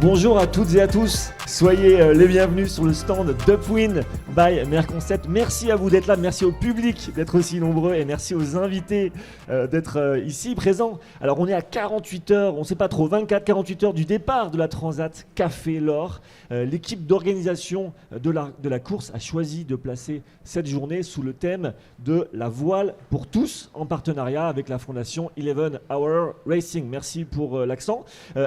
Bonjour à toutes et à tous, soyez les bienvenus sur le stand d'Upwind by Merconcept. Merci à vous d'être là, merci au public d'être aussi nombreux et merci aux invités d'être ici présents. Alors on est à 48 heures, on ne sait pas trop, 24-48 heures du départ de la Transat Café L'Or. L'équipe d'organisation de la course a choisi de placer cette journée sous le thème de la voile pour tous en partenariat avec la fondation 11 Hour Racing. Merci pour l'accent.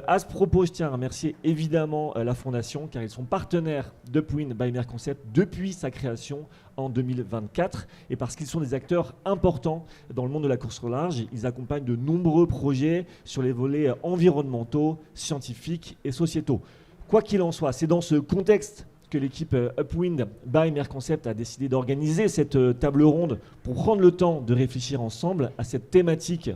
À ce propos, je tiens à remercier évidemment la fondation car ils sont partenaires d'Upwind by Merconcept depuis sa création en 2024 et parce qu'ils sont des acteurs importants dans le monde de la course au large. Ils accompagnent de nombreux projets sur les volets environnementaux, scientifiques et sociétaux. Quoi qu'il en soit, c'est dans ce contexte que l'équipe Upwind by Merconcept a décidé d'organiser cette table ronde pour prendre le temps de réfléchir ensemble à cette thématique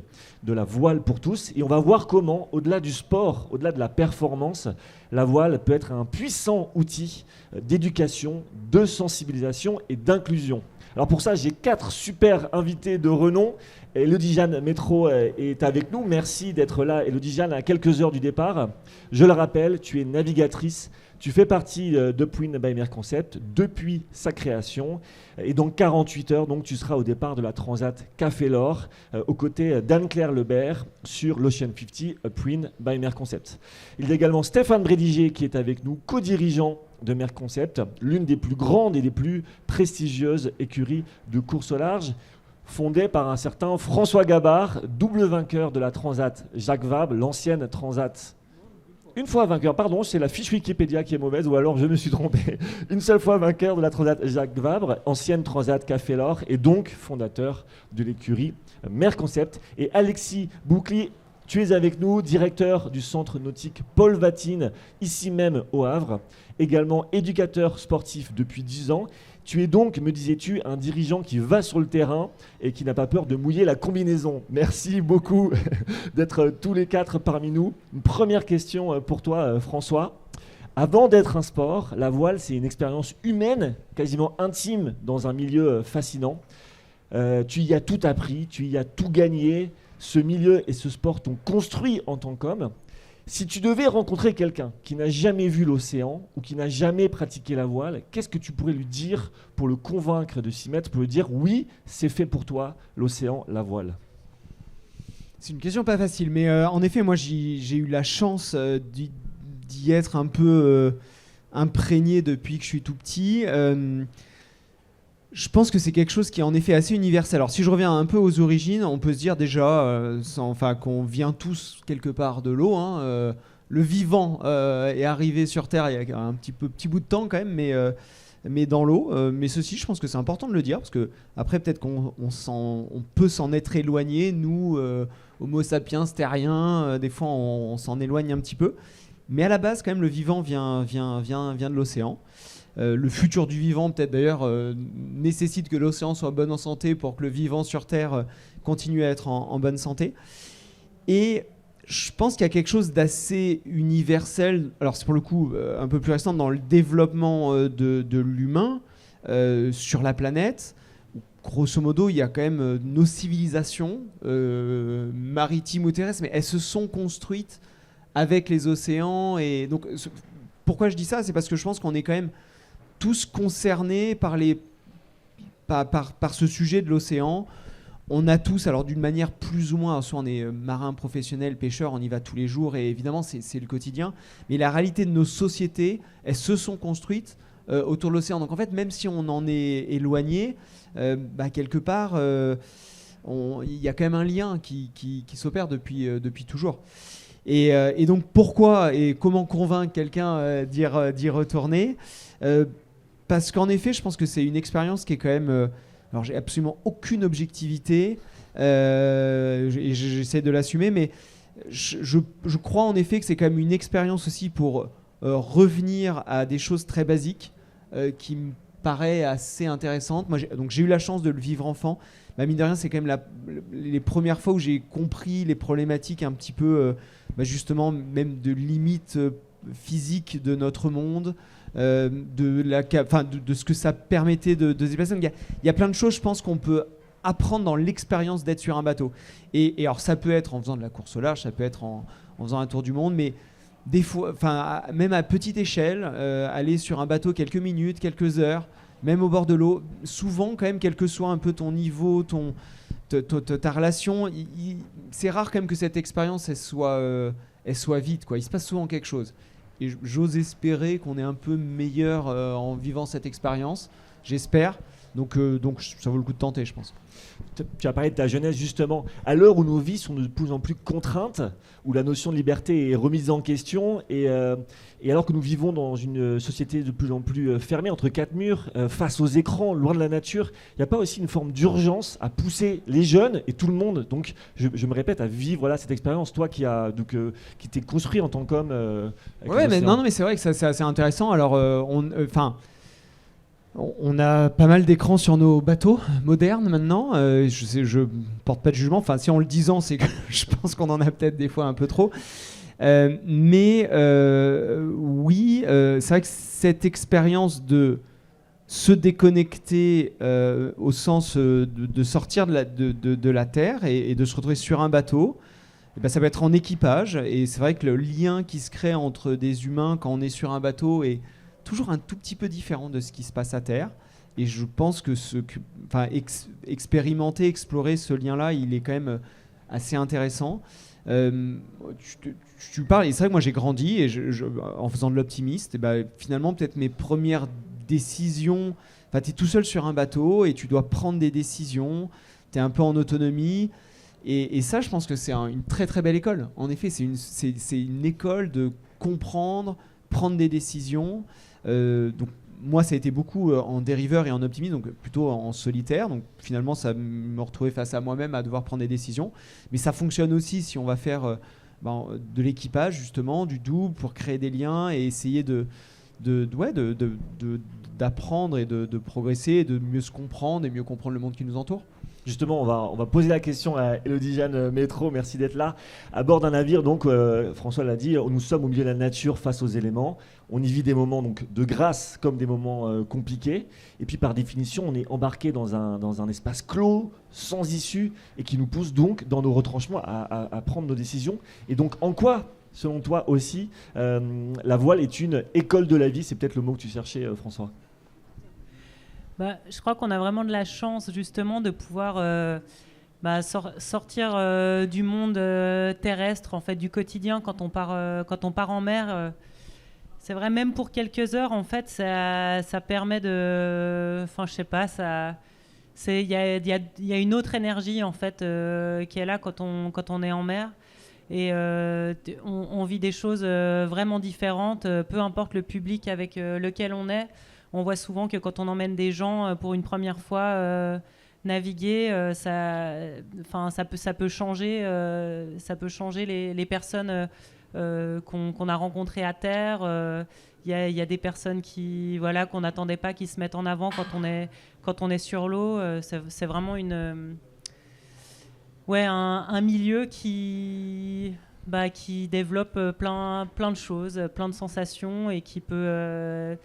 de la voile pour tous. Et on va voir comment, au-delà du sport, au-delà de la performance, la voile peut être un puissant outil d'éducation, de sensibilisation et d'inclusion. Alors pour ça, j'ai 4 super invités de renom. Élodie Jeanne Métro est avec nous. Merci d'être là, Élodie Jeanne, à quelques heures du départ. Je le rappelle, tu es navigatrice. Tu fais partie d'Upwind by Merconcept depuis sa création. Et dans 48 heures, donc, tu seras au départ de la Transat Café L'Or aux côtés d'Anne-Claire Lebert sur l'Ocean 50 Upwind by Merconcept. Il y a également Stéphane Brédiger qui est avec nous, co-dirigeant de Merconcept, l'une des plus grandes et des plus prestigieuses écuries de course au large, fondée par un certain François Gabard, double vainqueur de la Transat Jacques Vabre, l'ancienne Transat. Une fois vainqueur, pardon, c'est la fiche Wikipédia qui est mauvaise, ou alors je me suis trompé. Une seule fois vainqueur de la Transat Jacques Vabre, ancienne Transat Café L'Or, et donc fondateur de l'écurie Merconcept. Et Alexis Boucli, tu es avec nous, directeur du centre nautique Paul Vatine, ici même au Havre, également éducateur sportif depuis 10 ans. Tu es donc, me disais-tu, un dirigeant qui va sur le terrain et qui n'a pas peur de mouiller la combinaison. Merci beaucoup d'être tous les 4 parmi nous. Une première question pour toi, François. Avant d'être un sport, la voile, c'est une expérience humaine, quasiment intime, dans un milieu fascinant. Tu y as tout appris, tu y as tout gagné. Ce milieu et ce sport t'ont construit en tant qu'homme. Si tu devais rencontrer quelqu'un qui n'a jamais vu l'océan ou qui n'a jamais pratiqué la voile, qu'est-ce que tu pourrais lui dire pour le convaincre de s'y mettre, pour lui dire oui, c'est fait pour toi, l'océan, la voile? C'est une question pas facile, mais en effet, moi j'ai eu la chance d'y être un peu imprégné depuis que je suis tout petit. Je pense que c'est quelque chose qui est en effet assez universel. Alors si je reviens un peu aux origines, on peut se dire déjà qu'on vient tous quelque part de l'eau. Le vivant est arrivé sur Terre il y a un petit bout de temps quand même, mais dans l'eau. Mais ceci, je pense que c'est important de le dire, parce que après peut-être qu'on peut s'en être éloigné, nous, Homo sapiens terriens, des fois on s'en éloigne un petit peu. Mais à la base, quand même, le vivant vient de l'océan. Le futur du vivant, peut-être d'ailleurs, nécessite que l'océan soit bon en santé pour que le vivant sur Terre continue à être en bonne santé. Et je pense qu'il y a quelque chose d'assez universel, alors c'est pour le coup un peu plus récent, dans le développement de l'humain sur la planète. Grosso modo, il y a quand même nos civilisations maritimes ou terrestres, mais elles se sont construites avec les océans. Et donc, pourquoi je dis ça ? C'est parce que je pense qu'on est quand même tous concernés par ce sujet de l'océan. On a tous, alors d'une manière plus ou moins, soit on est marin professionnel, pêcheur, on y va tous les jours et évidemment c'est le quotidien, mais la réalité de nos sociétés, elles se sont construites autour de l'océan. Donc en fait, même si on en est éloigné, quelque part, il y a quand même un lien qui s'opère depuis toujours. Et donc pourquoi et comment convaincre quelqu'un d'y retourner parce qu'en effet, je pense que c'est une expérience qui est quand même... alors j'ai absolument aucune objectivité, j'essaie de l'assumer, mais je crois en effet que c'est quand même une expérience aussi pour revenir à des choses très basiques qui me paraît assez intéressante. Moi, j'ai eu la chance de le vivre enfant. Mine de rien, c'est quand même les premières fois où j'ai compris les problématiques un petit peu, justement, même de limites physiques de notre monde, de ce que ça permettait de se déplacer. Donc, il y a plein de choses, je pense, qu'on peut apprendre dans l'expérience d'être sur un bateau. Et alors, ça peut être en faisant de la course au large, ça peut être en faisant un tour du monde, mais des fois, même à petite échelle, aller sur un bateau quelques minutes, quelques heures, même au bord de l'eau, souvent quand même, quel que soit un peu ton niveau, ta relation, c'est rare quand même que cette expérience elle soit vite, quoi. Il se passe souvent quelque chose. Et j'ose espérer qu'on est un peu meilleur en vivant cette expérience. J'espère. Donc ça vaut le coup de tenter, je pense. Tu as parlé de ta jeunesse justement. À l'heure où nos vies sont de plus en plus contraintes, où la notion de liberté est remise en question, et alors que nous vivons dans une société de plus en plus fermée, entre quatre murs, face aux écrans, loin de la nature, il n'y a pas aussi une forme d'urgence à pousser les jeunes et tout le monde, donc je me répète, à vivre cette expérience, toi qui t'es construit en tant qu'homme. Ouais, mais non, mais c'est vrai que c'est assez intéressant. Alors, on a pas mal d'écrans sur nos bateaux modernes maintenant. Je porte pas de jugement. Enfin, si en le disant, c'est que je pense qu'on en a peut-être des fois un peu trop. Oui, c'est vrai que cette expérience de se déconnecter au sens de sortir de la Terre et de se retrouver sur un bateau, ça peut être en équipage. Et c'est vrai que le lien qui se crée entre des humains quand on est sur un bateau est toujours un tout petit peu différent de ce qui se passe à terre, et je pense que expérimenter, explorer ce lien-là, il est quand même assez intéressant. Tu parles, et c'est vrai que moi j'ai grandi et en faisant de l'optimiste, et finalement peut-être mes premières décisions, tu es tout seul sur un bateau et tu dois prendre des décisions, tu es un peu en autonomie, et ça je pense que c'est une très très belle école. En effet, c'est une école de comprendre, prendre des décisions. Donc moi ça a été beaucoup en dériveur et en optimiste, donc plutôt en solitaire, donc finalement ça me retrouvait face à moi-même à devoir prendre des décisions, mais ça fonctionne aussi si on va faire de l'équipage justement, du double, pour créer des liens et essayer d'apprendre et de progresser, et de mieux se comprendre et mieux comprendre le monde qui nous entoure. Justement, on va poser la question à Élodie Jeanne Métro, merci d'être là. À bord d'un navire, donc, François l'a dit, nous sommes au milieu de la nature face aux éléments. On y vit des moments donc, de grâce comme des moments compliqués. Et puis par définition, on est embarqué dans un espace clos, sans issue, et qui nous pousse donc dans nos retranchements à prendre nos décisions. Et donc en quoi, selon toi aussi, la voile est une école de la vie? C'est peut-être le mot que tu cherchais, François. Je crois qu'on a vraiment de la chance justement de pouvoir sortir du monde terrestre, en fait, du quotidien quand on part en mer. C'est vrai, même pour quelques heures, en fait, ça permet de... Enfin, je sais pas, il y a une autre énergie, en fait, qui est là quand on est en mer. Et on vit des choses vraiment différentes, peu importe le public avec lequel on est. On voit souvent que quand on emmène des gens pour une première fois naviguer, ça peut changer les personnes qu'on a rencontrées à terre. Il y a des personnes qu'on n'attendait pas, qui se mettent en avant quand on est sur l'eau. C'est vraiment un milieu qui développe plein de choses, plein de sensations, et qui peut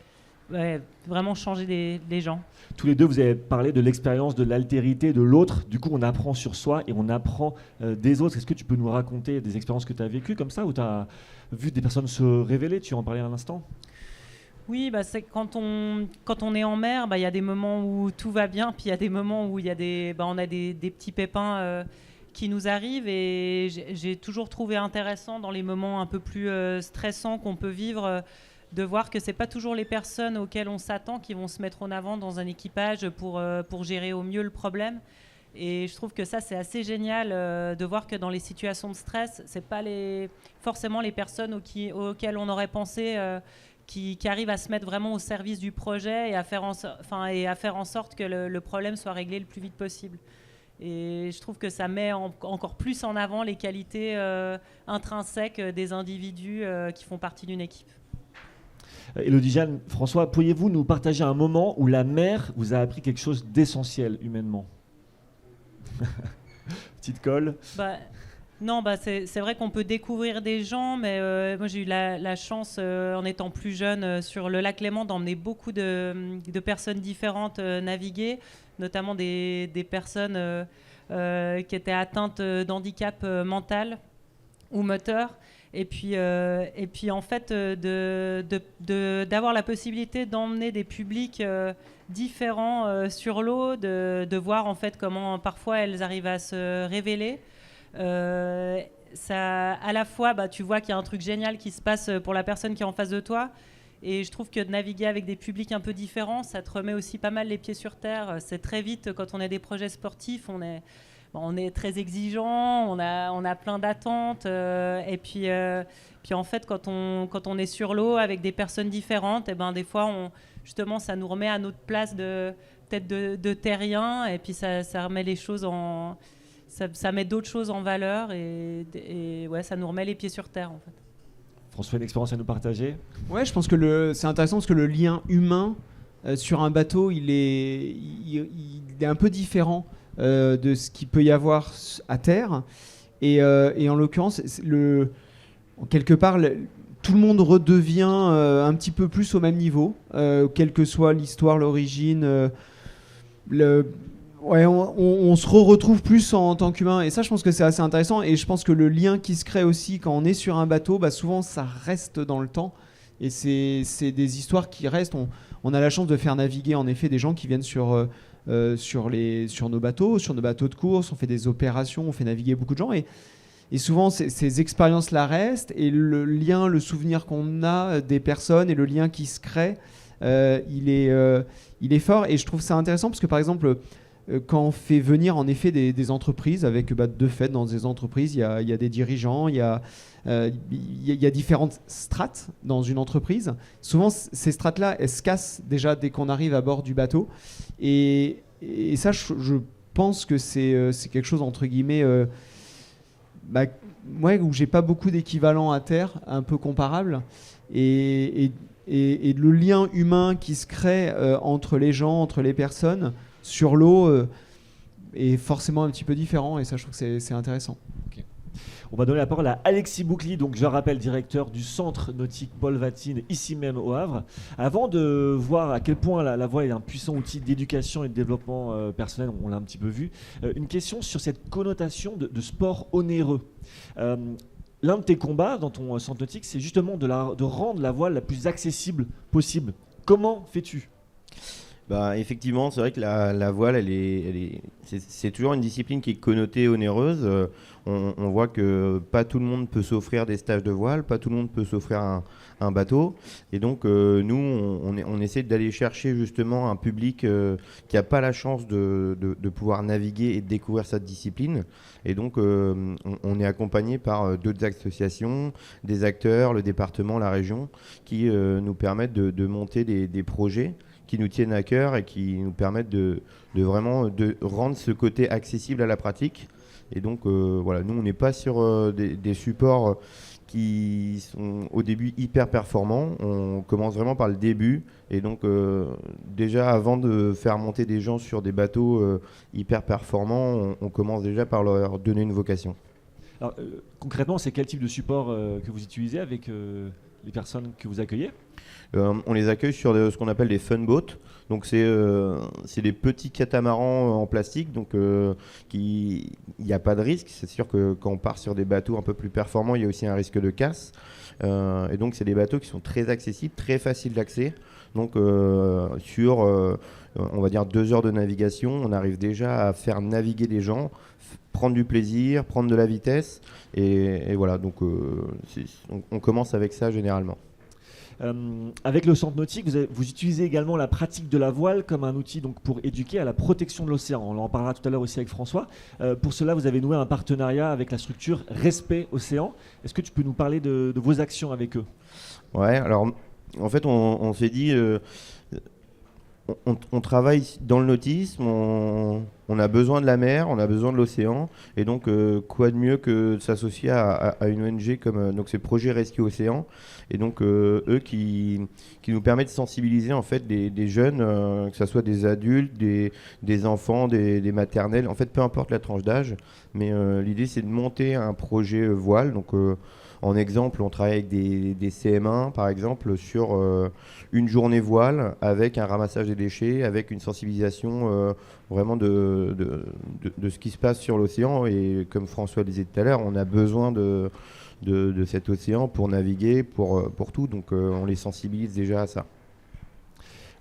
vraiment changer les gens. Tous les deux, vous avez parlé de l'expérience de l'altérité de l'autre. Du coup, on apprend sur soi et on apprend des autres. Est-ce que tu peux nous raconter des expériences que tu as vécues comme ça, où tu as vu des personnes se révéler? Tu en parlais un instant. Oui, c'est quand on est en mer, il y a des moments où tout va bien, puis il y a des moments où on a des petits pépins qui nous arrivent, et j'ai toujours trouvé intéressant dans les moments un peu plus stressants qu'on peut vivre, de voir que c'est pas toujours les personnes auxquelles on s'attend qui vont se mettre en avant dans un équipage pour gérer au mieux le problème. Et je trouve que ça, c'est assez génial de voir que dans les situations de stress, c'est pas forcément les personnes auxquelles on aurait pensé qui arrivent à se mettre vraiment au service du projet et à faire en sorte que le problème soit réglé le plus vite possible. Et je trouve que ça met encore plus en avant les qualités intrinsèques des individus qui font partie d'une équipe. Élodie Jeanne, François, pourriez-vous nous partager un moment où la mer vous a appris quelque chose d'essentiel humainement? Petite colle. Non, c'est vrai qu'on peut découvrir des gens, mais moi j'ai eu la chance, en étant plus jeune, sur le lac Léman, d'emmener beaucoup de personnes différentes naviguer, notamment des personnes qui étaient atteintes d'handicap mental ou moteur. Et puis en fait, d'avoir la possibilité d'emmener des publics différents sur l'eau, de voir en fait comment parfois elles arrivent à se révéler. Ça, à la fois, tu vois qu'il y a un truc génial qui se passe pour la personne qui est en face de toi. Et je trouve que de naviguer avec des publics un peu différents, ça te remet aussi pas mal les pieds sur terre. C'est très vite, quand on a des projets sportifs, on est très exigeant, on a plein d'attentes. Et puis en fait, quand on est sur l'eau avec des personnes différentes, et des fois, justement, ça nous remet à notre place peut-être de terrien. Et puis ça remet les choses ça met d'autres choses en valeur. Et ouais, ça nous remet les pieds sur terre, en fait. François, une expérience à nous partager? Ouais, je pense que c'est intéressant parce que le lien humain sur un bateau, il est un peu différent de ce qu'il peut y avoir à terre. Et en l'occurrence, quelque part, tout le monde redevient un petit peu plus au même niveau, quelle que soit l'histoire, l'origine. Ouais, on se retrouve plus en tant qu'humain, et ça je pense que c'est assez intéressant, et je pense que le lien qui se crée aussi quand on est sur un bateau, souvent ça reste dans le temps, et c'est des histoires qui restent. On a la chance de faire naviguer en effet des gens qui viennent sur nos bateaux de course, on fait des opérations, on fait naviguer beaucoup de gens, et souvent ces expériences-là restent, et le lien, le souvenir qu'on a des personnes et le lien qui se crée, il est fort, et je trouve ça intéressant parce que par exemple, quand on fait venir en effet des entreprises, avec de fait dans des entreprises, il y a des dirigeants, il y a différentes strates dans une entreprise. Souvent, ces strates-là, elles se cassent déjà dès qu'on arrive à bord du bateau. Et ça, je pense que c'est quelque chose, entre guillemets, où j'ai pas beaucoup d'équivalents à terre, un peu comparable. Et le lien humain qui se crée entre les gens, entre les personnes, sur l'eau, est forcément un petit peu différent, et ça je trouve que c'est intéressant. Okay. On va donner la parole à Alexis Boucli, donc je rappelle directeur du centre nautique Paul Vatine, ici même au Havre. Avant de voir à quel point la voile est un puissant outil d'éducation et de développement personnel, on l'a un petit peu vu, une question sur cette connotation de sport onéreux. L'un de tes combats dans ton centre nautique, c'est justement de rendre la voile la plus accessible possible. Comment fais-tu ? Effectivement, c'est vrai que la voile, c'est toujours une discipline qui est connotée onéreuse. On voit que pas tout le monde peut s'offrir des stages de voile, pas tout le monde peut s'offrir un bateau. Et donc, nous, on essaie d'aller chercher justement un public qui n'a pas la chance de pouvoir naviguer et de découvrir cette discipline. Et donc, on est accompagné par d'autres associations, des acteurs, le département, la région, qui nous permettent de monter des projets qui nous tiennent à cœur et qui nous permettent de vraiment de rendre ce côté accessible à la pratique. Et donc voilà, nous on n'est pas sur des supports qui sont au début hyper performants. On commence vraiment par le début, et donc déjà avant de faire monter des gens sur des bateaux hyper performants, on commence déjà par leur donner une vocation. Alors concrètement, c'est quel type de support que vous utilisez avec les personnes que vous accueillez ? On les accueille sur ce qu'on appelle des fun boats. Donc c'est des petits catamarans en plastique, donc il n'y a pas de risque. C'est sûr que quand on part sur des bateaux un peu plus performants, il y a aussi un risque de casse. Et donc c'est des bateaux qui sont très accessibles, très faciles d'accès. Donc sur on va dire 2 heures de navigation, on arrive déjà à faire naviguer des gens, prendre du plaisir, prendre de la vitesse. Et voilà, donc on commence avec ça généralement. Avec le centre nautique, vous utilisez également la pratique de la voile comme un outil donc, pour éduquer à la protection de l'océan. On en parlera tout à l'heure aussi avec François. Pour cela, vous avez noué un partenariat avec la structure Respect Océan. Est-ce que tu peux nous parler de vos actions avec eux ? Ouais, alors en fait, on s'est dit... On travaille dans le nautisme, on a besoin de la mer, on a besoin de l'océan, et donc quoi de mieux que de s'associer à une ONG comme donc c'est Projet Rescue Océan, et donc eux qui nous permettent de sensibiliser en fait des jeunes, que ce soit des adultes, des enfants, des maternelles, en fait peu importe la tranche d'âge, mais l'idée c'est de monter un projet voile, donc En exemple, on travaille avec des CM1 par exemple sur une journée voile avec un ramassage des déchets, avec une sensibilisation vraiment de ce qui se passe sur l'océan. Et comme François disait tout à l'heure, on a besoin de cet océan pour naviguer, pour tout. Donc on les sensibilise déjà à ça.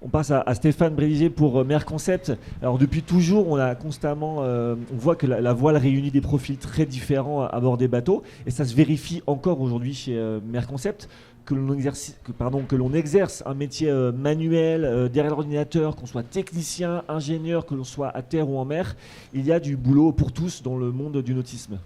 On passe à Stéphane Bréligier pour Mer Concept. Alors depuis toujours, on a constamment, on voit que la voile réunit des profils très différents à bord des bateaux, et ça se vérifie encore aujourd'hui chez Mer Concept, que l'on exerce un métier manuel derrière l'ordinateur, qu'on soit technicien, ingénieur, que l'on soit à terre ou en mer. Il y a du boulot pour tous dans le monde du nautisme.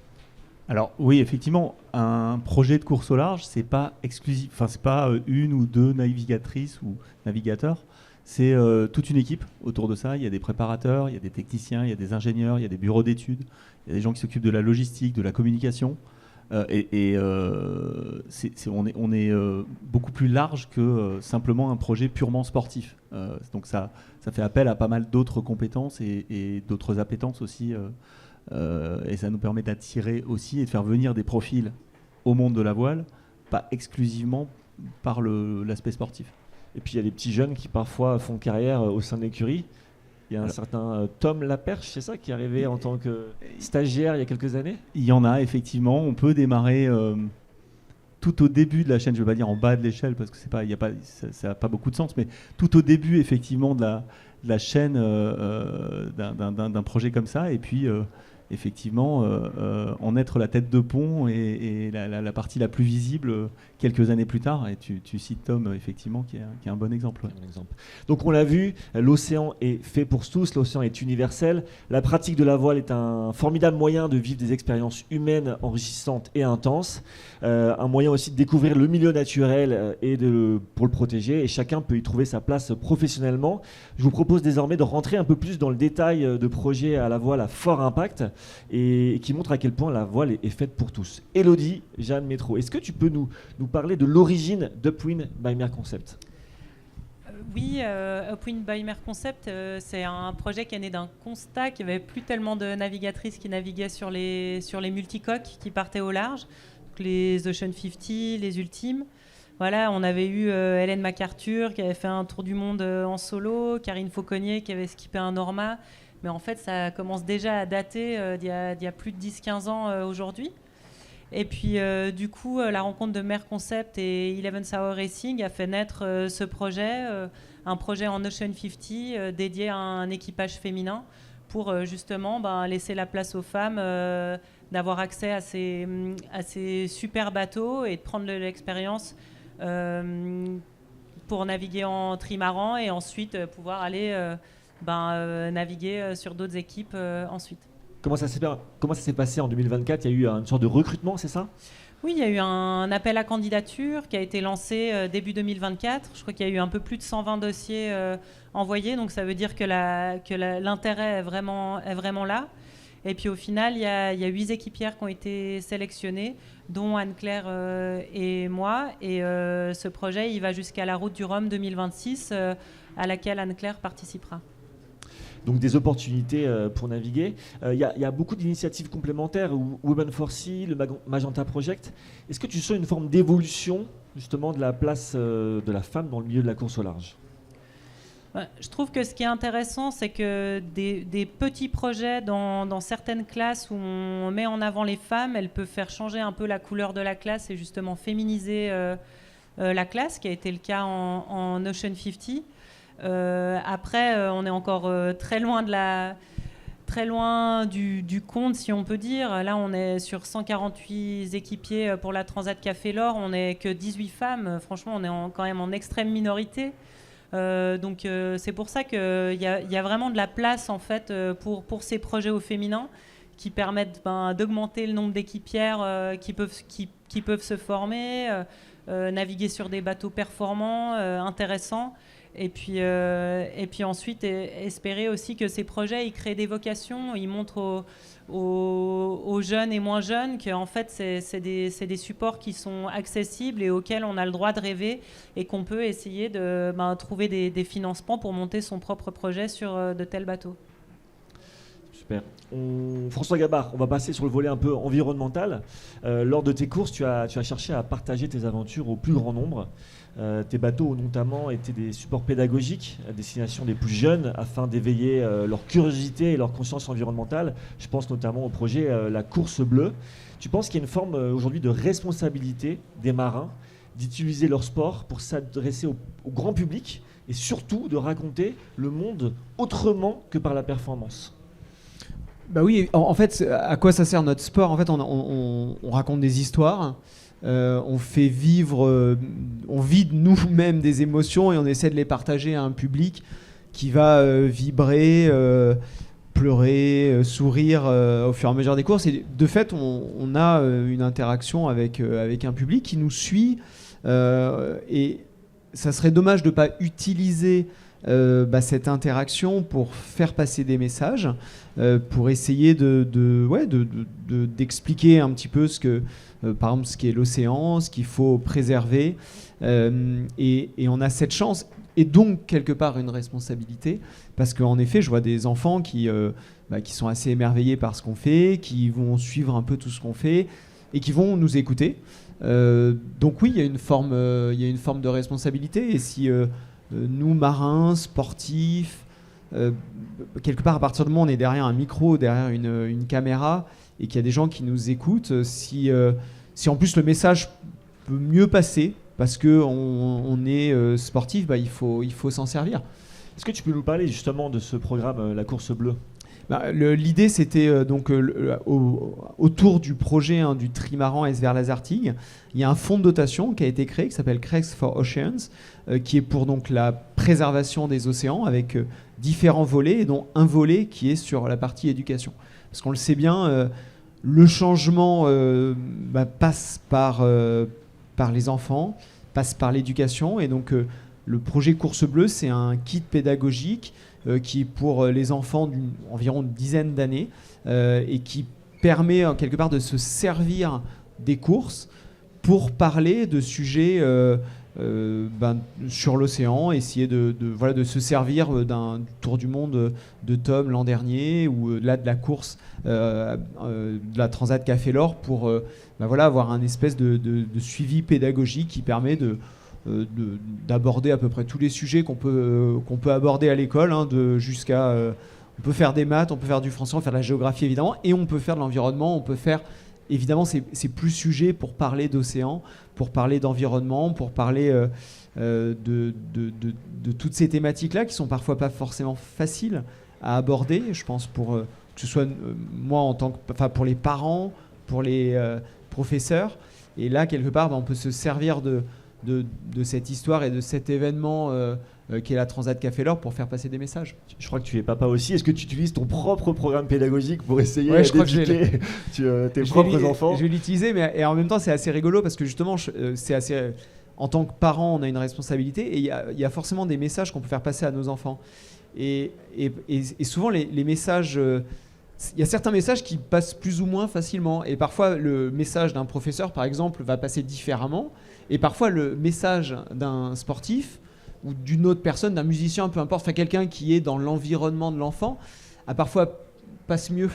Alors oui, effectivement, un projet de course au large, c'est pas exclusif, enfin c'est pas une ou deux navigatrices ou navigateurs, c'est toute une équipe autour de ça. Il y a des préparateurs, il y a des techniciens, il y a des ingénieurs, il y a des bureaux d'études, il y a des gens qui s'occupent de la logistique, de la communication. On est beaucoup plus large que simplement un projet purement sportif. Donc ça fait appel à pas mal d'autres compétences et d'autres appétences aussi. Et ça nous permet d'attirer aussi et de faire venir des profils au monde de la voile, pas exclusivement par l'aspect sportif. Et puis il y a des petits jeunes qui parfois font carrière au sein de l'écurie. Il y a un certain Tom Laperche, c'est ça, qui est arrivé en tant que stagiaire il y a quelques années. Il y en a effectivement. On peut démarrer tout au début de la chaîne. Je ne vais pas dire en bas de l'échelle parce que ça n'a pas beaucoup de sens, mais tout au début effectivement de la chaîne d'un projet comme ça. Et puis effectivement en être la tête de pont et la partie la plus visible quelques années plus tard. Et tu cites Tom, effectivement, qui est un bon exemple. Ouais. Donc on l'a vu, l'océan est fait pour tous, l'océan est universel. La pratique de la voile est un formidable moyen de vivre des expériences humaines enrichissantes et intenses. Un moyen aussi de découvrir le milieu naturel pour le protéger. Et chacun peut y trouver sa place professionnellement. Je vous propose désormais de rentrer un peu plus dans le détail de projets à la voile à fort impact et qui montrent à quel point la voile est faite pour tous. Élodie, Jeanne Métro, est-ce que tu peux nous parler de l'origine d'Upwind by Mer Concept? Oui, Upwind by Mer Concept, c'est un projet qui est né d'un constat qu'il n'y avait plus tellement de navigatrices qui naviguaient sur les multicoques qui partaient au large, donc les Ocean 50, les Ultimes. Voilà, on avait eu Hélène MacArthur qui avait fait un tour du monde en solo, Karine Fauconnier qui avait skippé un Norma, mais en fait ça commence déjà à dater d'il y a plus de 10-15 ans aujourd'hui. Et puis du coup, la rencontre de Mer Concept et 11 Hour Racing a fait naître ce projet, un projet en Ocean 50 dédié à un équipage féminin pour justement laisser la place aux femmes d'avoir accès à ces super bateaux et de prendre de l'expérience pour naviguer en trimaran et ensuite pouvoir aller naviguer sur d'autres équipes ensuite. Comment ça s'est passé en 2024? Il y a eu une sorte de recrutement, c'est ça? Oui, il y a eu un appel à candidature qui a été lancé début 2024. Je crois qu'il y a eu un peu plus de 120 dossiers envoyés, donc ça veut dire que l'intérêt est vraiment là. Et puis au final, il y a 8 équipières qui ont été sélectionnées, dont Anne-Claire et moi. Et ce projet, il va jusqu'à la Route du Rhum 2026, à laquelle Anne-Claire participera. Donc des opportunités pour naviguer. Il y a beaucoup d'initiatives complémentaires, Women for Sea, le Magenta Project. Est-ce que tu sens une forme d'évolution justement de la place de la femme dans le milieu de la course au large? Je trouve que ce qui est intéressant, c'est que des petits projets dans certaines classes où on met en avant les femmes, elles peuvent faire changer un peu la couleur de la classe et justement féminiser la classe, qui a été le cas en Ocean 50. Après, on est encore très loin du compte, si on peut dire. Là, on est sur 148 équipiers pour la Transat Café L'Or. On n'est que 18 femmes. Franchement, on est quand même en extrême minorité. Donc, c'est pour ça qu'il y a vraiment de la place en fait pour ces projets au féminin qui permettent d'augmenter le nombre d'équipières qui peuvent se former, naviguer sur des bateaux performants, intéressants. Et puis ensuite, espérer aussi que ces projets, ils créent des vocations, ils montrent aux jeunes et moins jeunes qu'en fait, c'est des supports qui sont accessibles et auxquels on a le droit de rêver et qu'on peut essayer de trouver des financements pour monter son propre projet sur de tels bateaux. Super. François Gabard, on va passer sur le volet un peu environnemental. Lors de tes courses, tu as cherché à partager tes aventures au plus grand nombre. Tes bateaux, notamment, étaient des supports pédagogiques à destination des plus jeunes afin d'éveiller leur curiosité et leur conscience environnementale. Je pense notamment au projet La Course Bleue. Tu penses qu'il y a une forme aujourd'hui de responsabilité des marins d'utiliser leur sport pour s'adresser au grand public et surtout de raconter le monde autrement que par la performance? Bah oui, en fait, à quoi ça sert notre sport? En fait, on raconte des histoires, on fait vivre, on vide nous-mêmes des émotions et on essaie de les partager à un public qui va vibrer, pleurer, sourire au fur et à mesure des courses. Et de fait, on a une interaction avec un public qui nous suit et ça serait dommage de ne pas utiliser cette interaction pour faire passer des messages, pour essayer d'expliquer un petit peu par exemple, ce qu'est l'océan, ce qu'il faut préserver. Et on a cette chance, et donc quelque part une responsabilité, parce qu'en effet, je vois des enfants qui sont assez émerveillés par ce qu'on fait, qui vont suivre un peu tout ce qu'on fait, et qui vont nous écouter. Donc oui, il y a une forme de responsabilité, et si nous, marins, sportifs, quelque part, à partir du moment où on est derrière un micro, derrière une caméra, et qu'il y a des gens qui nous écoutent, si en plus le message peut mieux passer, parce qu'on est sportif, il faut s'en servir. Est-ce que tu peux nous parler justement de ce programme, La Course Bleue? L'idée, c'était autour du projet du trimaran S-Vers Lazartigue. Il y a un fonds de dotation qui a été créé, qui s'appelle Crest for Oceans, qui est pour donc la préservation des océans, avec différents volets, et dont un volet qui est sur la partie éducation. Parce qu'on le sait bien, le changement passe par les enfants, passe par l'éducation, et donc le projet Course Bleue, c'est un kit pédagogique qui est pour les enfants d'environ une dizaine d'années et qui permet quelque part de se servir des courses pour parler de sujets sur l'océan, essayer de se servir d'un tour du monde de Tom l'an dernier, ou là de la course de la Transat Café l'Or, pour avoir un espèce de suivi pédagogique qui permet d'aborder à peu près tous les sujets qu'on peut aborder à l'école, on peut faire des maths, on peut faire du français, on peut faire de la géographie évidemment, et on peut faire de l'environnement, on peut faire évidemment c'est plus sujet pour parler d'océan, pour parler d'environnement, pour parler de toutes ces thématiques là qui sont parfois pas forcément faciles à aborder, je pense, pour que ce soit moi pour les parents, pour les professeurs, et là quelque part on peut se servir de cette histoire et de cet événement qui est la Transat Café l'Or pour faire passer des messages. Je crois que tu es papa aussi. Est-ce que tu utilises ton propre programme pédagogique pour essayer d'éduquer tes propres enfants? Je vais l'utiliser, et en même temps c'est assez rigolo parce que justement en tant que parent, on a une responsabilité, et il y a forcément des messages qu'on peut faire passer à nos enfants. Et souvent les messages... il y a certains messages qui passent plus ou moins facilement, et parfois le message d'un professeur par exemple va passer différemment, et parfois le message d'un sportif ou d'une autre personne, d'un musicien, peu importe, quelqu'un qui est dans l'environnement de l'enfant, a parfois passe mieux.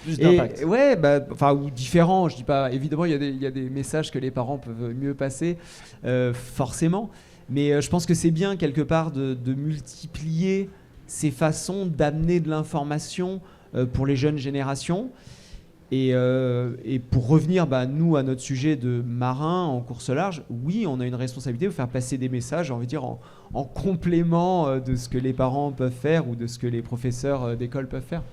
Plus d'impact. Ou différent, je dis pas, évidemment il y a des messages que les parents peuvent mieux passer, forcément, mais je pense que c'est bien quelque part de multiplier ces façons d'amener de l'information pour les jeunes générations. Et pour revenir, nous, à notre sujet de marins en course large, oui, on a une responsabilité de faire passer des messages, j'ai envie de dire, en complément de ce que les parents peuvent faire ou de ce que les professeurs d'école peuvent faire.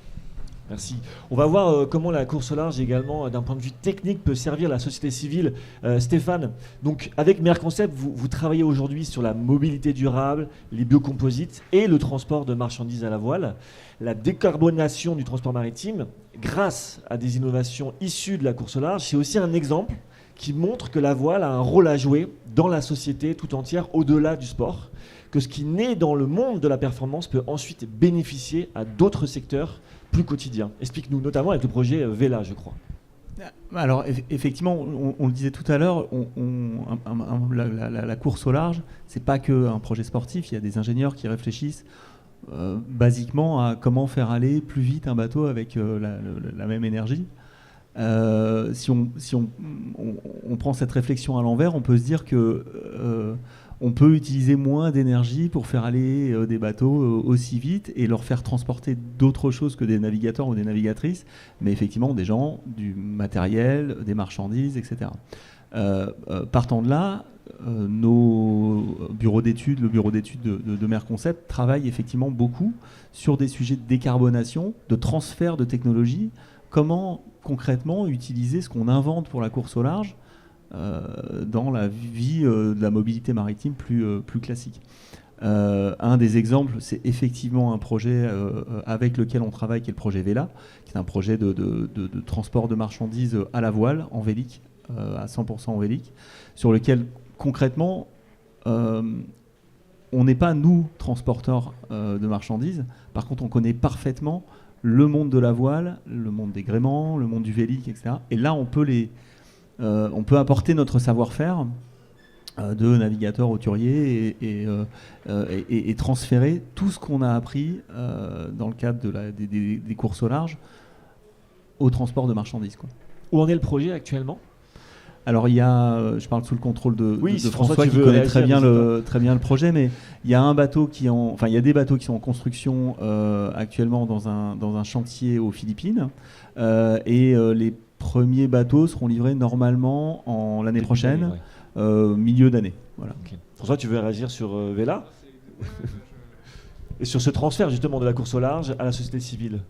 Merci. On va voir comment la course au large également, d'un point de vue technique, peut servir la société civile. Stéphane, donc avec Merconcept, vous travaillez aujourd'hui sur la mobilité durable, les biocomposites et le transport de marchandises à la voile, la décarbonation du transport maritime, grâce à des innovations issues de la course au large. C'est aussi un exemple qui montre que la voile a un rôle à jouer dans la société tout entière, au-delà du sport, que ce qui naît dans le monde de la performance peut ensuite bénéficier à d'autres secteurs plus quotidien. Explique-nous, notamment avec le projet Vela, je crois. Alors, effectivement, on le disait tout à l'heure, la course au large, c'est pas qu'un projet sportif. Il y a des ingénieurs qui réfléchissent basiquement à comment faire aller plus vite un bateau avec la même énergie. Si on prend cette réflexion à l'envers, on peut se dire que on peut utiliser moins d'énergie pour faire aller des bateaux aussi vite et leur faire transporter d'autres choses que des navigateurs ou des navigatrices, mais effectivement des gens, du matériel, des marchandises, etc. Partant de là, nos bureaux d'études, le bureau d'études de Merconcept travaille effectivement beaucoup sur des sujets de décarbonation, de transfert de technologie. Comment concrètement utiliser ce qu'on invente pour la course au large dans la vie de la mobilité maritime plus classique. Un des exemples, c'est effectivement un projet avec lequel on travaille, qui est le projet Vela, qui est un projet de transport de marchandises à la voile, en vélique, à 100% en vélique, sur lequel concrètement on n'est pas nous transporteurs de marchandises. Par contre, on connaît parfaitement le monde de la voile, le monde des gréements, le monde du vélique, etc. Et là, on peut apporter notre savoir-faire de navigateur hauturier et transférer tout ce qu'on a appris dans le cadre des courses au large au transport de marchandises, quoi. Où en est le projet actuellement ? Alors je parle sous le contrôle de François qui réagir, connaît très bien le projet, mais il y a il y a des bateaux qui sont en construction actuellement dans un chantier aux Philippines, et les premiers bateaux seront livrés normalement l'année prochaine, milieu d'année. Voilà. Okay. François, tu veux réagir sur Vela et sur ce transfert justement de la course au large à la société civile?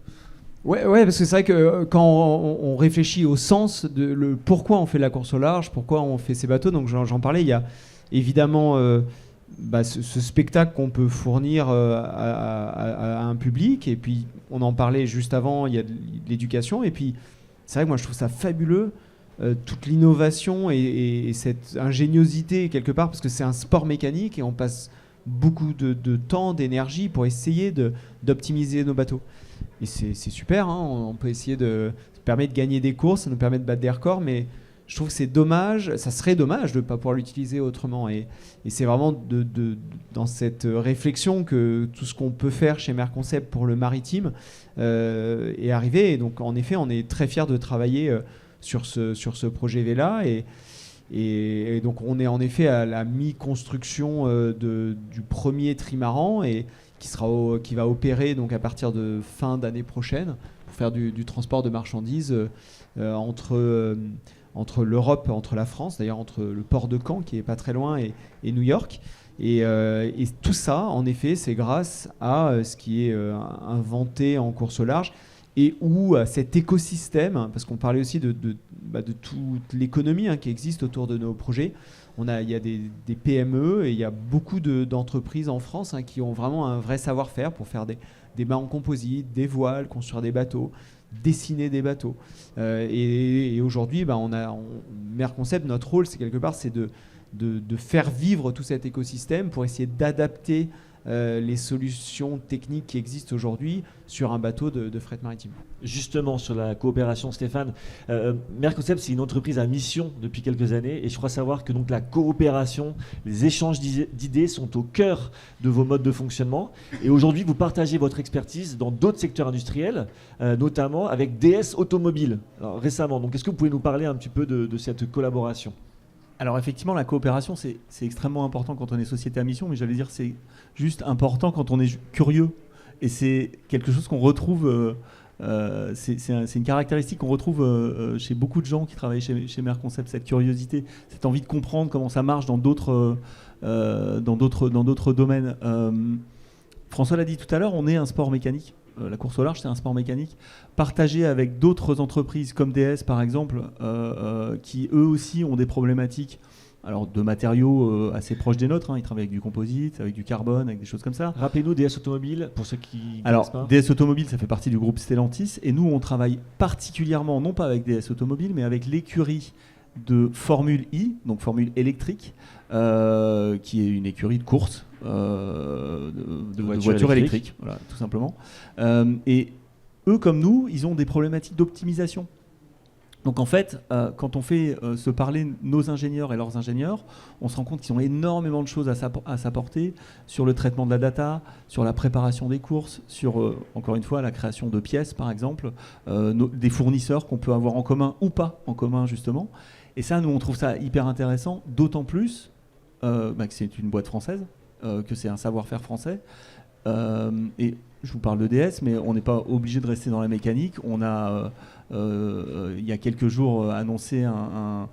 Ouais, parce que c'est vrai que quand on réfléchit au sens de pourquoi on fait la course au large, pourquoi on fait ces bateaux, donc j'en parlais, il y a évidemment ce spectacle qu'on peut fournir à un public, et puis on en parlait juste avant, il y a de l'éducation, et puis c'est vrai que moi je trouve ça fabuleux, toute l'innovation et cette ingéniosité quelque part, parce que c'est un sport mécanique et on passe beaucoup de temps, d'énergie pour essayer d'optimiser nos bateaux. Et c'est super, hein, on peut essayer ça permet de gagner des courses, ça nous permet de battre des records, mais je trouve que c'est dommage, ça serait dommage de ne pas pouvoir l'utiliser autrement. Et c'est vraiment dans cette réflexion que tout ce qu'on peut faire chez Merconcept pour le maritime est arrivé. Et donc en effet, on est très fiers de travailler sur ce projet Vela. Et donc on est en effet à la mi-construction du premier trimaran, et qui va opérer donc à partir de fin d'année prochaine pour faire du transport de marchandises entre l'Europe, entre la France, d'ailleurs entre le port de Caen qui est pas très loin et New York. Et tout ça, en effet, c'est grâce à ce qui est inventé en course au large, et où cet écosystème, parce qu'on parlait aussi de toute l'économie qui existe autour de nos projets. Il y a des PME et il y a beaucoup d'entreprises en France qui ont vraiment un vrai savoir-faire pour faire des mâts en composite, des voiles, construire des bateaux, dessiner des bateaux. Et aujourd'hui, Merconcept, notre rôle, c'est quelque part, c'est de faire vivre tout cet écosystème pour essayer d'adapter les solutions techniques qui existent aujourd'hui sur un bateau de fret maritime. Justement, sur la coopération, Stéphane, Merconcept, c'est une entreprise à mission depuis quelques années, et je crois savoir que donc la coopération, les échanges d'idées sont au cœur de vos modes de fonctionnement, et aujourd'hui vous partagez votre expertise dans d'autres secteurs industriels, notamment avec DS Automobile récemment. Donc est-ce que vous pouvez nous parler un petit peu de cette collaboration ? Alors effectivement, la coopération, c'est extrêmement important quand on est société à mission, mais j'allais dire c'est juste important quand on est curieux. Et c'est quelque chose qu'on retrouve, c'est une caractéristique qu'on retrouve chez beaucoup de gens qui travaillent chez Merconcept, cette curiosité, cette envie de comprendre comment ça marche dans d'autres domaines. François l'a dit tout à l'heure, on est un sport mécanique. La course au large, c'est un sport mécanique partagé avec d'autres entreprises comme DS par exemple, qui eux aussi ont des problématiques de matériaux assez proches des nôtres. Ils travaillent avec du composite, avec du carbone, avec des choses comme ça. Rappelez-nous DS Automobile pour ceux qui ne connaissent pas. DS Automobile, ça fait partie du groupe Stellantis, et nous on travaille particulièrement non pas avec DS Automobile mais avec l'écurie de Formule I, donc Formule électrique, qui est une écurie de course de voitures électriques, voilà, tout simplement. Et eux, comme nous, ils ont des problématiques d'optimisation. Donc en fait, quand on fait se parler nos ingénieurs et leurs ingénieurs, on se rend compte qu'ils ont énormément de choses à s'apporter sur le traitement de la data, sur la préparation des courses, sur, encore une fois, la création de pièces, par exemple, des fournisseurs qu'on peut avoir en commun ou pas en commun, justement. Et ça, nous, on trouve ça hyper intéressant, d'autant plus que c'est une boîte française, que c'est un savoir-faire français. Et je vous parle de DS, mais on n'est pas obligé de rester dans la mécanique. On a, il y a quelques jours, annoncé un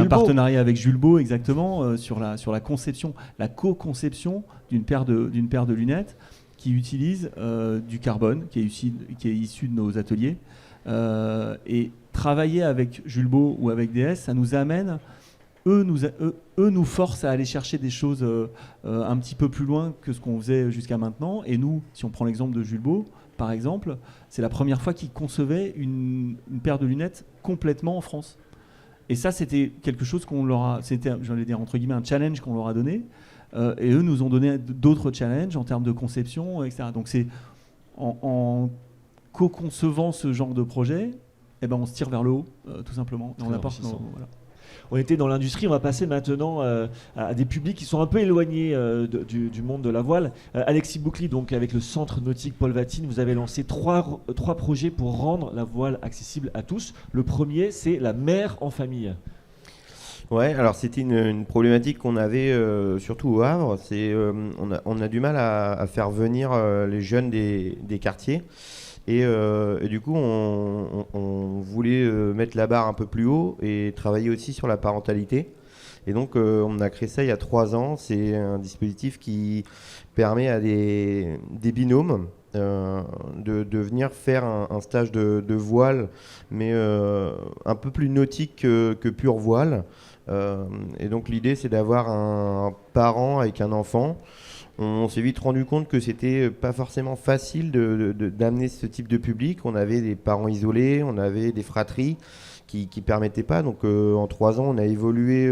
partenariat avec Jules Beau, exactement, sur la conception, la co-conception d'une paire de lunettes qui utilise du carbone, qui est issu de nos ateliers. Et travailler avec Jules Beau ou avec DS, ça nous amène... Eux nous forcent à aller chercher des choses un petit peu plus loin que ce qu'on faisait jusqu'à maintenant. Et nous, si on prend l'exemple de Jules Beau, par exemple, c'est la première fois qu'ils concevaient une paire de lunettes complètement en France. Et ça, c'était quelque chose qu'on leur a... C'était, j'allais dire, entre guillemets, un challenge qu'on leur a donné. Et eux nous ont donné d'autres challenges en termes de conception, etc. Donc c'est en co-concevant ce genre de projet, eh ben, on se tire vers le haut, tout simplement. Et on apporte voilà. On était dans l'industrie, on va passer maintenant à des publics qui sont un peu éloignés du monde de la voile. Alexis Boucli, donc avec le centre nautique Paul Vatine, vous avez lancé trois projets pour rendre la voile accessible à tous. Le premier, c'est la mer en famille. Ouais, alors c'était une problématique qu'on avait surtout au Havre. On a du mal à faire venir les jeunes des quartiers. Et du coup, on voulait mettre la barre un peu plus haut et travailler aussi sur la parentalité. Et donc, on a créé ça il y a 3 ans. C'est un dispositif qui permet à des binômes de venir faire un stage de voile, mais un peu plus nautique que pur voile. Et donc, l'idée, c'est d'avoir un parent avec un enfant. On s'est vite rendu compte que c'était pas forcément facile d'amener ce type de public. On avait des parents isolés, on avait des fratries qui permettaient pas. Donc en 3 ans, on a évolué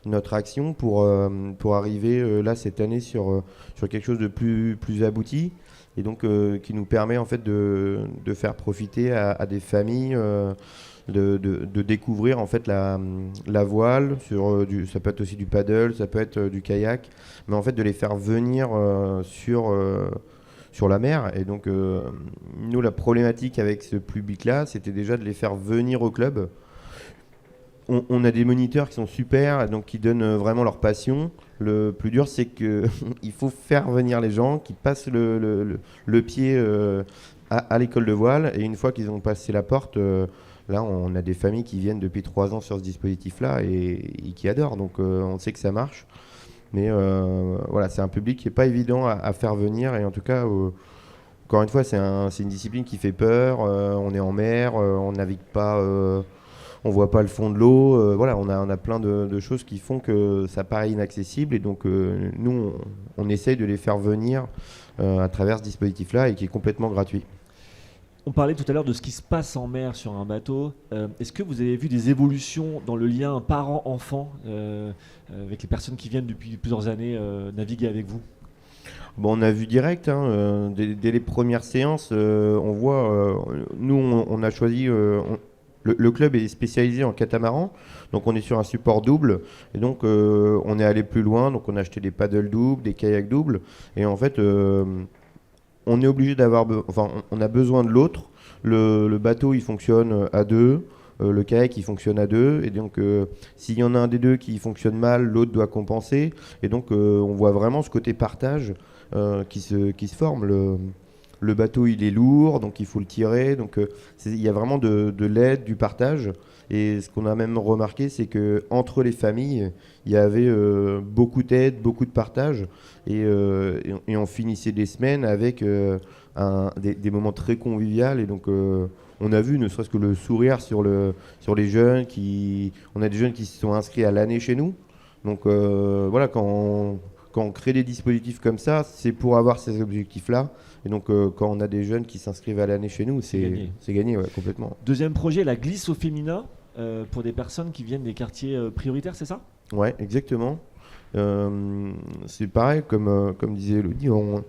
notre action pour arriver là cette année sur quelque chose de plus abouti et donc qui nous permet en fait de faire profiter à des familles. De découvrir en fait la voile, ça peut être aussi du paddle, ça peut être du kayak, mais en fait de les faire venir sur la mer. Et donc nous, la problématique avec ce public-là, c'était déjà de les faire venir au club. On a des moniteurs qui sont super, donc qui donnent vraiment leur passion. Le plus dur, c'est qu'il faut faire venir les gens qui passent le pied à l'école de voile, et une fois qu'ils ont passé la porte, là, on a des familles qui viennent depuis 3 ans sur ce dispositif-là et qui adorent. Donc, on sait que ça marche. Mais voilà, c'est un public qui n'est pas évident à faire venir. Et en tout cas, encore une fois, c'est une discipline qui fait peur. On est en mer, on navigue pas, on voit pas le fond de l'eau. Voilà, on a plein de choses qui font que ça paraît inaccessible. Et donc, nous, on essaye de les faire venir à travers ce dispositif-là et qui est complètement gratuit. On parlait tout à l'heure de ce qui se passe en mer sur un bateau. Est-ce que vous avez vu des évolutions dans le lien parent-enfant avec les personnes qui viennent depuis plusieurs années naviguer avec vous ? Bon, on a vu direct, hein, dès les premières séances, on voit, nous on a choisi, le club est spécialisé en catamaran, donc on est sur un support double, et donc on est allé plus loin, donc on a acheté des paddles doubles, des kayaks doubles, et en fait... on est obligé on a besoin de l'autre. Le bateau, il fonctionne à 2. Le kayak, il fonctionne à 2. Et donc, s'il y en a un des deux qui fonctionne mal, l'autre doit compenser. Et donc, on voit vraiment ce côté partage qui se forme. Le bateau, il est lourd, donc il faut le tirer. Donc, il y a vraiment de l'aide, du partage. Et ce qu'on a même remarqué, c'est qu'entre les familles, il y avait beaucoup d'aide, beaucoup de partage. Et on finissait des semaines avec des moments très conviviaux. Et donc, on a vu, ne serait-ce que le sourire sur les jeunes. On a des jeunes qui se sont inscrits à l'année chez nous. Donc, voilà, quand on crée des dispositifs comme ça, c'est pour avoir ces objectifs-là. Et donc, quand on a des jeunes qui s'inscrivent à l'année chez nous, c'est gagné, ouais, complètement. Deuxième projet, la glisse au féminin, pour des personnes qui viennent des quartiers prioritaires, c'est ça ? Ouais, exactement. C'est pareil, comme disait Elodie, on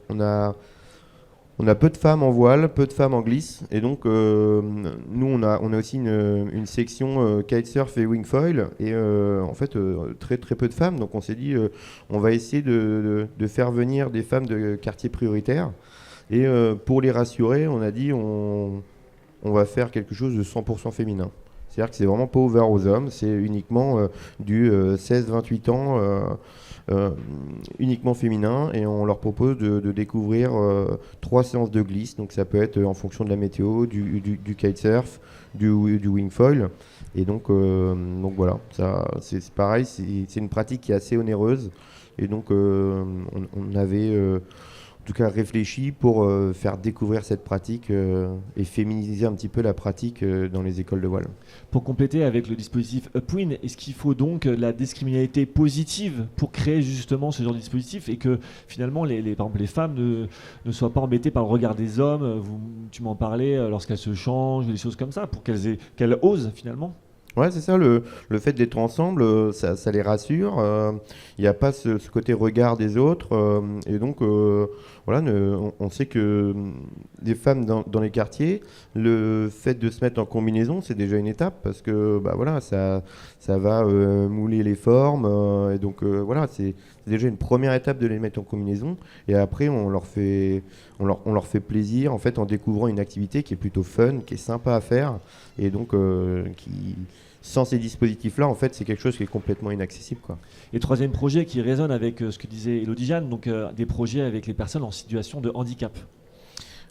On a peu de femmes en voile, peu de femmes en glisse, et donc nous on a aussi une section kitesurf et wingfoil, et en fait très très peu de femmes, donc on s'est dit on va essayer de faire venir des femmes de quartiers prioritaires, et pour les rassurer on a dit on va faire quelque chose de 100% féminin. C'est-à-dire que c'est vraiment pas ouvert aux hommes, c'est uniquement du 16-28 ans, uniquement féminin, et on leur propose de découvrir 3 séances de glisse, donc ça peut être en fonction de la météo, du kitesurf, du wingfoil, et donc voilà, ça, c'est pareil, c'est une pratique qui est assez onéreuse, et donc on avait en tout cas réfléchi pour faire découvrir cette pratique et féminiser un petit peu la pratique dans les écoles de voile. Pour compléter avec le dispositif Upwind, est-ce qu'il faut donc la discriminalité positive pour créer justement ce genre de dispositif et que finalement par exemple, les femmes ne soient pas embêtées par le regard des hommes, tu m'en parlais, lorsqu'elles se changent, des choses comme ça, pour qu'elles osent finalement? Ouais, c'est ça, le fait d'être ensemble, ça les rassure. Il n'y a pas ce côté regard des autres. Et donc, voilà, on sait que des femmes dans les quartiers, le fait de se mettre en combinaison, c'est déjà une étape parce que bah, voilà, ça va mouler les formes. Et donc, voilà, c'est déjà une première étape de les mettre en combinaison. Et après, on leur fait plaisir en fait, en découvrant une activité qui est plutôt fun, qui est sympa à faire. Et donc, sans ces dispositifs-là, en fait, c'est quelque chose qui est complètement inaccessible, quoi. Et troisième projet qui résonne avec ce que disait Elodie Jeanne, donc des projets avec les personnes en situation de handicap.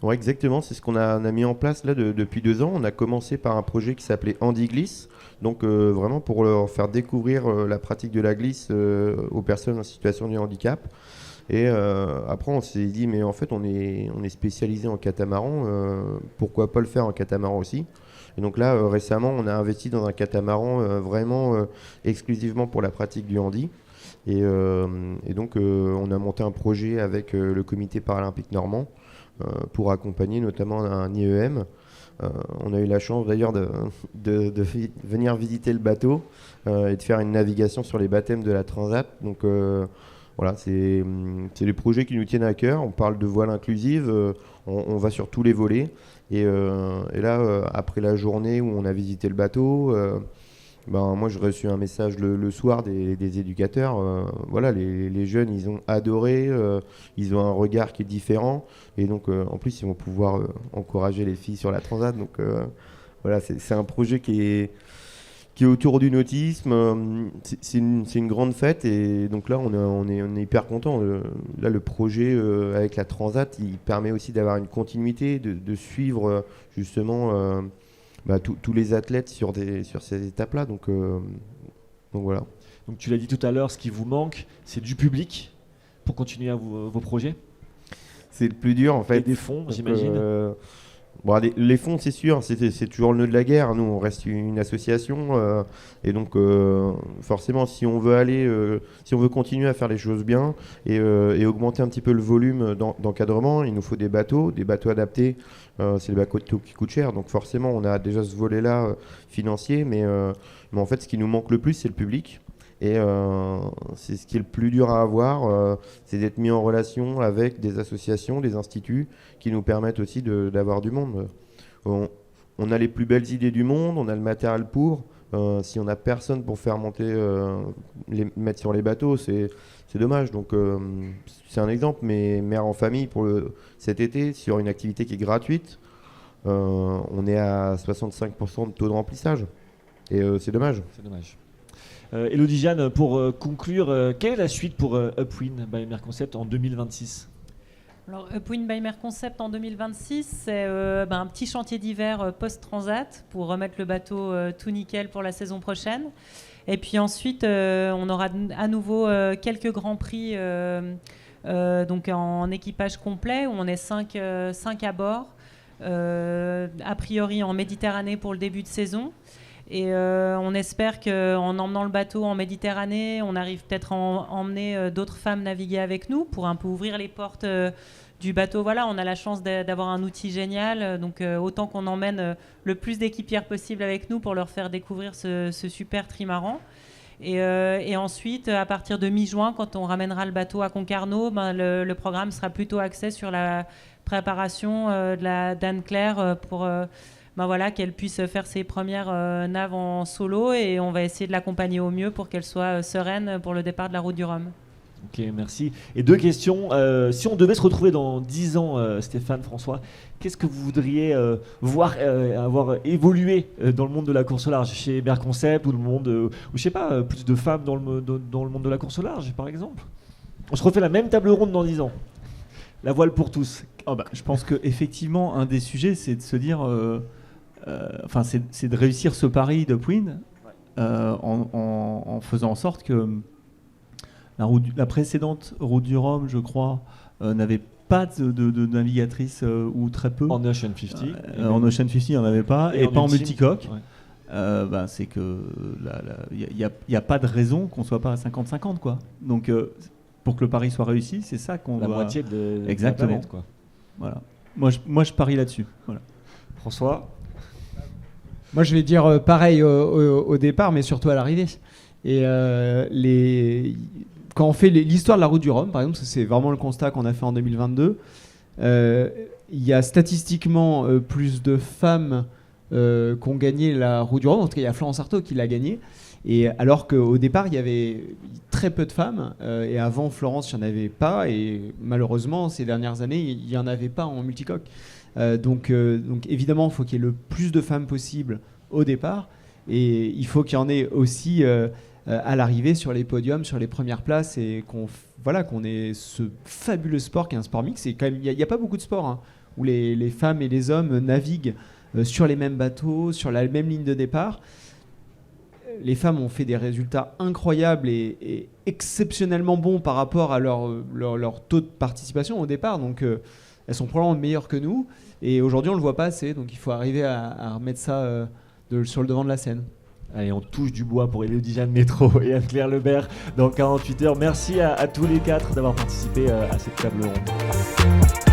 Ouais, exactement, c'est ce qu'on a mis en place là depuis 2 ans. On a commencé par un projet qui s'appelait Handi-Glisse, donc vraiment pour leur faire découvrir la pratique de la glisse aux personnes en situation de handicap. Et après, on s'est dit, mais en fait, on est spécialisé en catamaran, pourquoi pas le faire en catamaran aussi? Et donc là, récemment, on a investi dans un catamaran vraiment exclusivement pour la pratique du handi. Et donc, on a monté un projet avec le comité paralympique normand pour accompagner notamment un IEM. On a eu la chance d'ailleurs de venir visiter le bateau et de faire une navigation sur les baptêmes de la Transat. Donc voilà, c'est des projets qui nous tiennent à cœur. On parle de voile inclusive, on va sur tous les volets. Et là, après la journée où on a visité le bateau, moi j'ai reçu un message le soir des éducateurs. Voilà, les jeunes, ils ont adoré, ils ont un regard qui est différent. Et donc, en plus, ils vont pouvoir encourager les filles sur la Transat. Donc, voilà, c'est un projet qui est autour du nautisme. C'est une grande fête et donc là on est hyper content. Là le projet avec la Transat il permet aussi d'avoir une continuité, de suivre justement tous les athlètes sur ces étapes là, donc voilà. Donc tu l'as dit tout à l'heure, ce qui vous manque c'est du public pour continuer vos projets. C'est le plus dur en fait. Et des fonds, j'imagine. Bon, les fonds, c'est sûr, c'est toujours le nœud de la guerre. Nous, on reste une association, et donc forcément, si on veut continuer à faire les choses bien et augmenter un petit peu le volume d'encadrement, il nous faut des bateaux adaptés. C'est les bateaux qui coûtent cher, donc forcément, on a déjà ce volet-là financier, mais en fait, ce qui nous manque le plus, c'est le public. Et c'est ce qui est le plus dur à avoir, c'est d'être mis en relation avec des associations, des instituts qui nous permettent aussi d'avoir du monde. On a les plus belles idées du monde, on a le matériel pour. Si on n'a personne pour faire monter, les mettre sur les bateaux, c'est dommage. Donc c'est un exemple, mais mère en famille pour cet été sur une activité qui est gratuite, on est à 65% de taux de remplissage. Et c'est dommage. C'est dommage. Elodie Jeanne, pour conclure, quelle est la suite pour Upwind by Merconcept en 2026 ? Alors, Upwind by Merconcept en 2026, c'est un petit chantier d'hiver post-transat pour remettre le bateau tout nickel pour la saison prochaine. Et puis ensuite, on aura à nouveau quelques grands prix donc en équipage complet, où on est 5 à bord, a priori en Méditerranée pour le début de saison. Et on espère qu'en emmenant le bateau en Méditerranée, on arrive peut-être à emmener d'autres femmes naviguer avec nous pour un peu ouvrir les portes du bateau. Voilà, on a la chance d'avoir un outil génial, donc autant qu'on emmène le plus d'équipières possible avec nous pour leur faire découvrir ce super trimaran. Et ensuite, à partir de mi-juin, quand on ramènera le bateau à Concarneau, le programme sera plutôt axé sur la préparation d'Anne-Claire pour qu'elle puisse faire ses premières naves en solo, et on va essayer de l'accompagner au mieux pour qu'elle soit sereine pour le départ de la route du Rhum. Ok, merci. Et 2 questions. Si on devait se retrouver dans 10 ans, Stéphane, François, qu'est-ce que vous voudriez voir avoir évolué dans le monde de la course au large chez Merck Concept, ou le monde, ou je sais pas, plus de femmes dans le monde de la course au large, par exemple? On se refait la même table ronde dans 10 ans. La voile pour tous. Je pense qu'effectivement, un des sujets, c'est de se dire, c'est de réussir ce pari d'Upwind en faisant en sorte que la précédente route du Rhum, je crois, n'avait pas de navigatrice ou très peu. En Ocean 50. En Ocean 50, il n'y en avait pas, et pas en multicoque. Ouais. C'est que il n'y a pas de raison qu'on ne soit pas à 50-50, quoi. Donc, pour que le pari soit réussi, c'est ça qu'on doit... La moitié de Exactement. la planète, quoi. Voilà. Moi, je parie là-dessus. Voilà. François? Moi, je vais dire pareil au départ, mais surtout à l'arrivée. Et quand on fait l'histoire de la route du Rhum, par exemple, c'est vraiment le constat qu'on a fait en 2022, il y a statistiquement plus de femmes qui ont gagné la route du Rhum. En tout cas, il y a Florence Artaud qui l'a gagné. Et alors qu'au départ, il y avait très peu de femmes, et avant Florence, il n'y en avait pas, et malheureusement, ces dernières années, il n'y en avait pas en multicoque. Donc évidemment, il faut qu'il y ait le plus de femmes possible au départ, et il faut qu'il y en ait aussi à l'arrivée sur les podiums, sur les premières places, et qu'on ait ce fabuleux sport qui est un sport mix. Il n'y a pas beaucoup de sports où les femmes et les hommes naviguent sur les mêmes bateaux, sur la même ligne de départ. Les femmes ont fait des résultats incroyables et exceptionnellement bons par rapport à leur taux de participation au départ. Donc elles sont probablement meilleures que nous. Et aujourd'hui, on ne le voit pas assez. Donc il faut arriver à remettre ça sur le devant de la scène. Allez, on touche du bois pour Élodie Jeanne Métro et Anne-Claire Lebert dans 48 heures. Merci à tous les 4 d'avoir participé à cette table ronde.